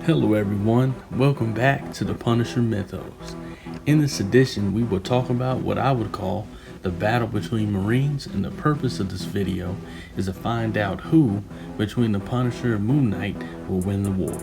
Hello everyone, welcome back to the Punisher Mythos. In this edition, we will talk about what I would call the battle between Marines, and the purpose of this video is to find out who, between the Punisher and Moon Knight, will win the war.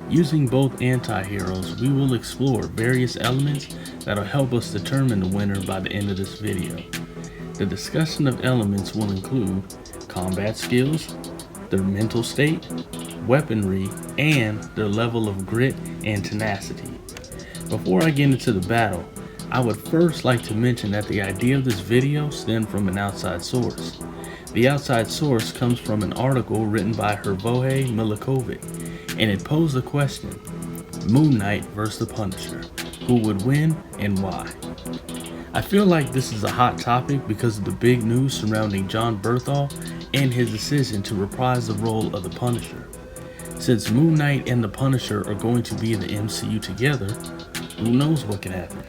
Using both anti-heroes, we will explore various elements that will help us determine the winner by the end of this video. The discussion of elements will include combat skills, their mental state, weaponry, and their level of grit and tenacity. Before I get into the battle, I would first like to mention that the idea of this video stemmed from an outside source. The outside source comes from an article written by Hervoje Milikovic, and it posed the question, Moon Knight versus the Punisher, who would win and why? I feel like this is a hot topic because of the big news surrounding Jon Bernthal and his decision to reprise the role of the Punisher. Since Moon Knight and the Punisher are going to be in the MCU together, who knows what can happen?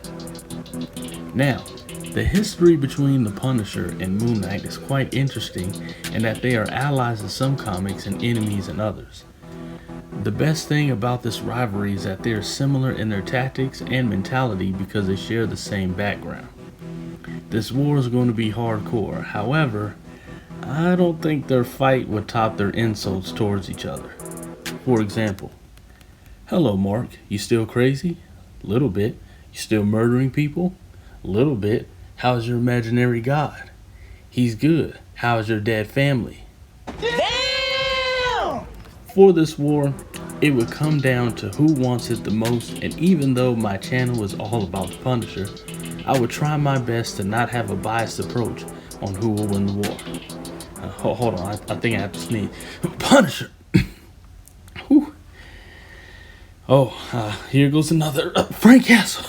Now, the history between the Punisher and Moon Knight is quite interesting in that they are allies in some comics and enemies in others. The best thing about this rivalry is that they are similar in their tactics and mentality because they share the same background. This war is going to be hardcore, however, I don't think their fight would top their insults towards each other. For example, hello Mark, you still crazy? Little bit. You still murdering people? Little bit. How's your imaginary god? He's good. How's your dead family? Damn! For this war, it would come down to who wants it the most, and even though my channel is all about the Punisher, I would try my best to not have a biased approach on who will win the war. Hold on, I think I have to sneeze. Punisher! Whew. Here goes another Frank Castle.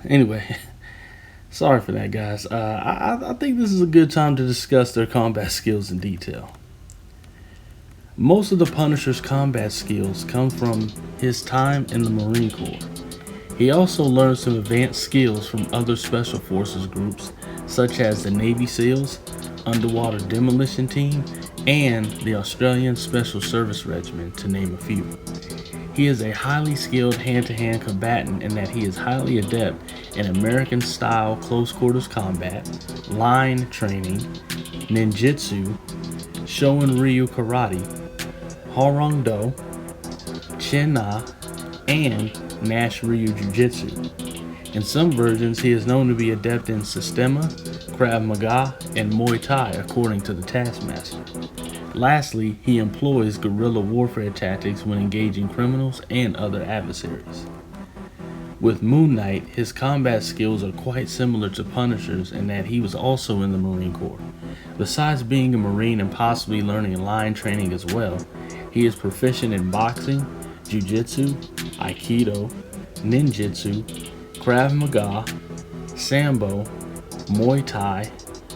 Anyway, sorry for that, guys. I think this is a good time to discuss their combat skills in detail. Most of the Punisher's combat skills come from his time in the Marine Corps. He also learned some advanced skills from other special forces groups, such as the Navy SEALs, Underwater Demolition Team, and the Australian Special Service Regiment, to name a few. He is a highly skilled hand-to-hand combatant in that he is highly adept in American-style close-quarters combat, line training, ninjutsu, Shorin-ryu karate, Hwarang-do, Chin-na, and Nash-ryu jiu-jitsu. In some versions, he is known to be adept in Sistema, Krav Maga, and Muay Thai, according to the Taskmaster. Lastly, he employs guerrilla warfare tactics when engaging criminals and other adversaries. With Moon Knight, his combat skills are quite similar to Punisher's in that he was also in the Marine Corps. Besides being a Marine and possibly learning line training as well, he is proficient in boxing, jiu-jitsu, aikido, ninjutsu, Krav Maga, Sambo, Muay Thai,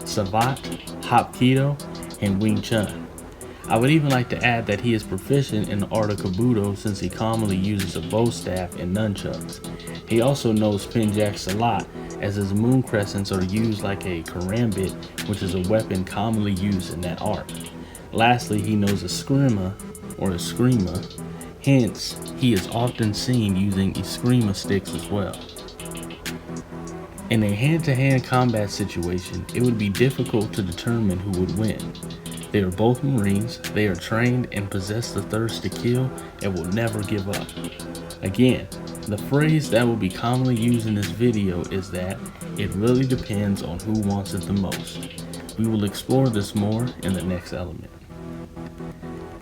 Savate, Hapkido, and Wing Chun. I would even like to add that he is proficient in the art of Kabuto since he commonly uses a bow staff and nunchucks. He also knows Pinjak Salat as his moon crescents are used like a karambit, which is a weapon commonly used in that art. Lastly, he knows Eskrima or Eskrima, hence he is often seen using Eskrima sticks as well. In a hand-to-hand combat situation, it would be difficult to determine who would win. They are both Marines, they are trained and possess the thirst to kill and will never give up. Again, the phrase that will be commonly used in this video is that it really depends on who wants it the most. We will explore this more in the next element.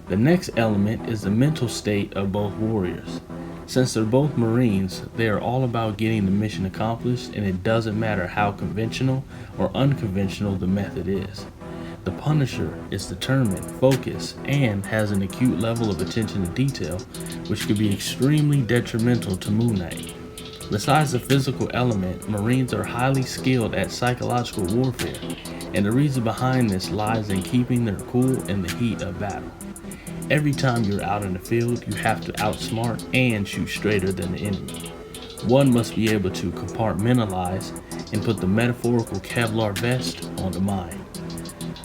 The next element is the mental state of both warriors. Since they're both Marines, they are all about getting the mission accomplished, and it doesn't matter how conventional or unconventional the method is. The Punisher is determined, focused, and has an acute level of attention to detail, which could be extremely detrimental to Moon Knight. Besides the physical element, Marines are highly skilled at psychological warfare, and the reason behind this lies in keeping their cool in the heat of battle. Every time you're out in the field, you have to outsmart and shoot straighter than the enemy. One must be able to compartmentalize and put the metaphorical Kevlar vest on the mind.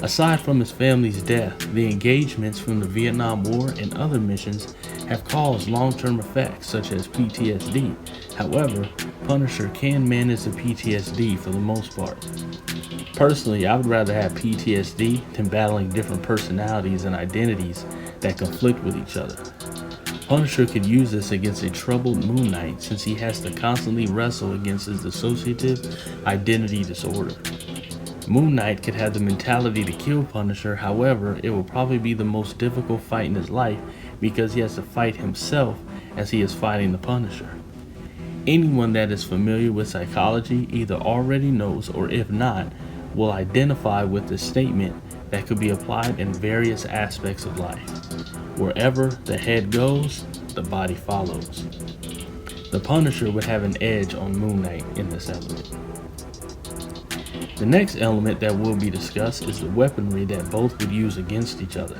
Aside from his family's death, the engagements from the Vietnam War and other missions have caused long-term effects such as PTSD. However, Punisher can manage the PTSD for the most part. Personally, I would rather have PTSD than battling different personalities and identities that conflict with each other. Punisher could use this against a troubled Moon Knight since he has to constantly wrestle against his dissociative identity disorder. Moon Knight could have the mentality to kill Punisher, however, it will probably be the most difficult fight in his life because he has to fight himself as he is fighting the Punisher. Anyone that is familiar with psychology either already knows or if not, will identify with this statement that could be applied in various aspects of life. Wherever the head goes, the body follows. The Punisher would have an edge on Moon Knight in this element. The next element that will be discussed is the weaponry that both would use against each other.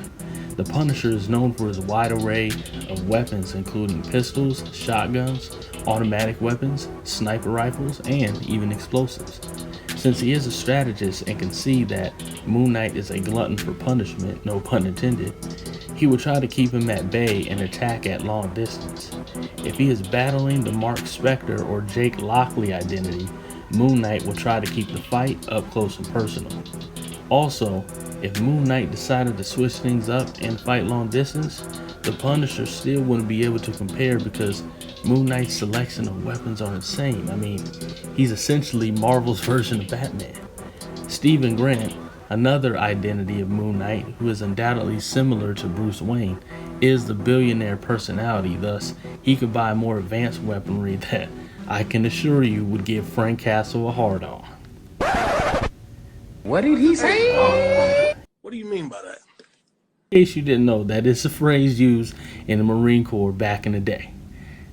The Punisher is known for his wide array of weapons including pistols, shotguns, automatic weapons, sniper rifles, and even explosives. Since he is a strategist and can see that Moon Knight is a glutton for punishment, no pun intended, he will try to keep him at bay and attack at long distance. If he is battling the Marc Spector or Jake Lockley identity, Moon Knight will try to keep the fight up close and personal. Also, if Moon Knight decided to switch things up and fight long distance, the Punisher still wouldn't be able to compare because Moon Knight's selection of weapons are insane. I mean, he's essentially Marvel's version of Batman. Stephen Grant, another identity of Moon Knight who is undoubtedly similar to Bruce Wayne, is the billionaire personality, thus he could buy more advanced weaponry that I can assure you would give Frank Castle a hard on. What did he say? What do you mean by that? In case you didn't know, that is a phrase used in the Marine Corps back in the day.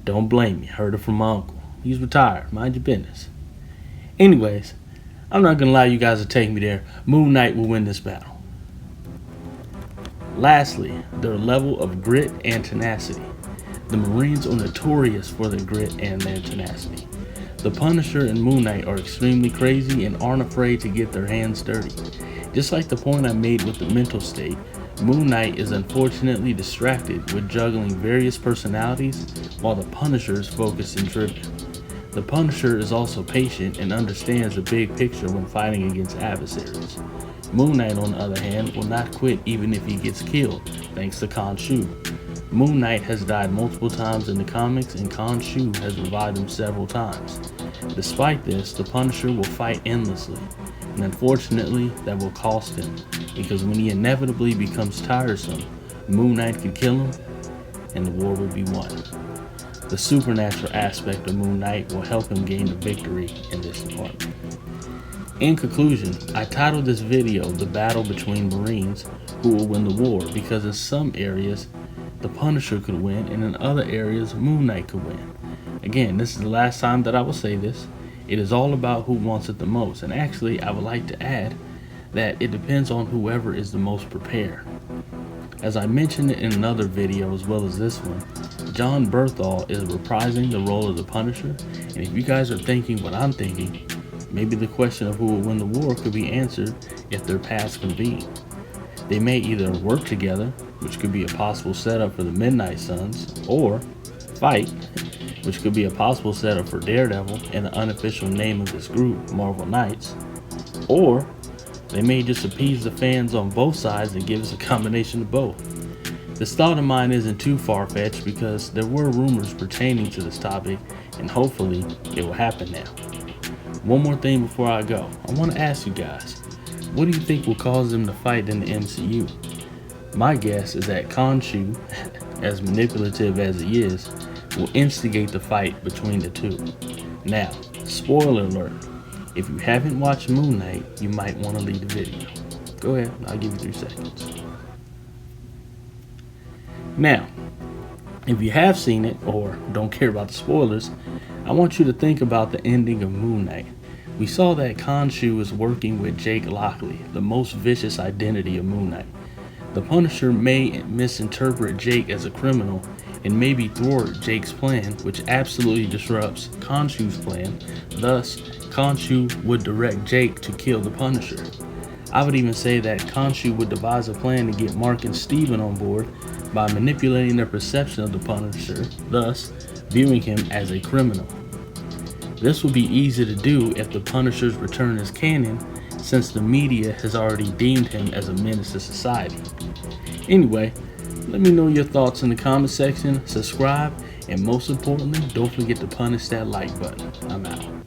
Don't blame me, heard it from my uncle. He's retired, mind your business. Anyways, I'm not going to allow you guys to take me there. Moon Knight will win this battle. Lastly, their level of grit and tenacity. The Marines are notorious for their grit and their tenacity. The Punisher and Moon Knight are extremely crazy and aren't afraid to get their hands dirty. Just like the point I made with the mental state, Moon Knight is unfortunately distracted with juggling various personalities while the Punisher is focused and driven. The Punisher is also patient and understands the big picture when fighting against adversaries. Moon Knight, on the other hand, will not quit even if he gets killed, thanks to Khonshu. Moon Knight has died multiple times in the comics and Khonshu has revived him several times. Despite this, the Punisher will fight endlessly, and unfortunately that will cost him, because when he inevitably becomes tiresome, Moon Knight can kill him and the war will be won. The supernatural aspect of Moon Knight will help him gain the victory in this department. In conclusion, I titled this video The Battle Between Marines Who Will Win the War because in some areas the Punisher could win and in other areas Moon Knight could win. Again, this is the last time that I will say this. It is all about who wants it the most, and actually I would like to add that it depends on whoever is the most prepared. As I mentioned in another video as well as this one, John Berthal is reprising the role of the Punisher, and if you guys are thinking what I'm thinking, maybe the question of who will win the war could be answered if their paths convene. They may either work together, which could be a possible setup for the Midnight Suns, or fight, which could be a possible setup for Daredevil and the unofficial name of this group, Marvel Knights, or they may just appease the fans on both sides and give us a combination of both. This thought of mine isn't too far-fetched because there were rumors pertaining to this topic, and hopefully it will happen now. One more thing before I go, I want to ask you guys, what do you think will cause them to fight in the MCU? My guess is that Khonshu, as manipulative as he is, will instigate the fight between the two. Now, spoiler alert, if you haven't watched Moon Knight, you might want to leave the video. Go ahead, I'll give you 3 seconds. Now, if you have seen it or don't care about the spoilers, I want you to think about the ending of Moon Knight. We saw that Khonshu is working with Jake Lockley, the most vicious identity of Moon Knight. The Punisher may misinterpret Jake as a criminal and maybe thwart Jake's plan, which absolutely disrupts Khonshu's plan. Thus, Khonshu would direct Jake to kill the Punisher. I would even say that Khonshu would devise a plan to get Mark and Steven on board by manipulating their perception of the Punisher, thus viewing him as a criminal. This would be easy to do if the Punisher's return is canon, since the media has already deemed him as a menace to society. Anyway, let me know your thoughts in the comment section, subscribe, and most importantly, don't forget to punish that like button. I'm out.